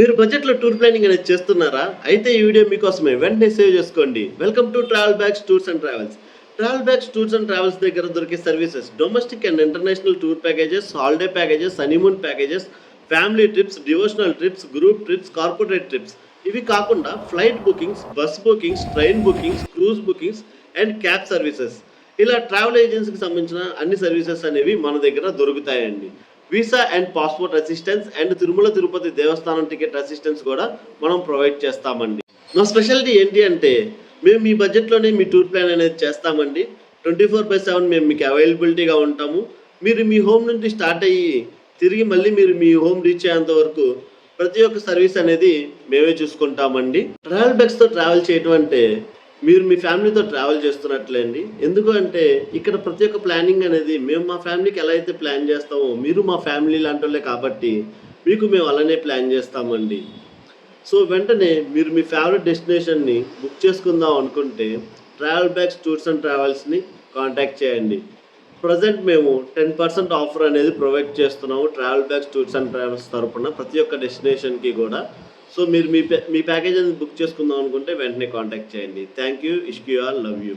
మీరు బడ్జెట్‌లో tour planning అనేది చేస్తున్నారా? అయితే ఈ వీడియో మీకోసమే. వెంటనే సేవ్ చేసుకోండి. Welcome to travel bags tours and travels. Travel bags tours and travels దగ్గర దొరికే services domestic and international tour packages, holiday packages, honeymoon packages, family trips, devotional trips, group trips, corporate trips. ఇవి కాకుండా flight bookings, bus bookings, train bookings, cruise bookings and cab services. ఇలా travel ఏజెన్సీకి సంబంధించిన అన్ని services అనేవి మన దగ్గర దొరుకుతాయండి. Visa and passport assistance and Tirumala Tirupati Devasthanam ticket assistance కూడా మనం ప్రొవైడ్ చేస్తామండి. మా స్పెషాలిటీ ఏంటి అంటే మేము మీ బడ్జెట్లోనే మీ టూర్ ప్లాన్ అనేది చేస్తామండి. 24/7 మేము మీకు అవైలబిలిటీగా ఉంటాము. మీరు మీ హోమ్ నుండి స్టార్ట్ అయ్యి తిరిగి మళ్ళీ మీరు మీ హోమ్ రీచ్ అయ్యేంత వరకు ప్రతి ఒక్క సర్వీస్ అనేది మేమే చూసుకుంటామండి. ట్రావెల్ బ్యాగ్స్తో ట్రావెల్ చేయటం అంటే మీరు మీ ఫ్యామిలీతో ట్రావెల్ చేస్తున్నట్లే అండి. ఎందుకు అంటే ఇక్కడ ప్రతి ఒక్క ప్లానింగ్ అనేది మేము మా ఫ్యామిలీకి ఎలా అయితే ప్లాన్ చేస్తామో మీరు మా ఫ్యామిలీ లాంటోళ్ళే కాబట్టి మీకు మేము అలానే ప్లాన్ చేస్తామండి. సో వెంటనే మీరు మీ ఫేవరెట్ డెస్టినేషన్ని బుక్ చేసుకుందాం అనుకుంటే ట్రావెల్ బ్యాగ్స్ టూర్స్ అండ్ ట్రావెల్స్ని కాంటాక్ట్ చేయండి. ప్రజెంట్ మేము 10% ఆఫర్ అనేది ప్రొవైడ్ చేస్తున్నాము travel bags tours and travels తరపున ప్రతి ఒక్క డెస్టినేషన్కి కూడా. సో మీరు మీ ప్యాకేజ్ అనేది బుక్ చేసుకుందాం అనుకుంటే వెంటనే కాంటాక్ట్ చేయండి. Thank you. Ishq you all. Love you.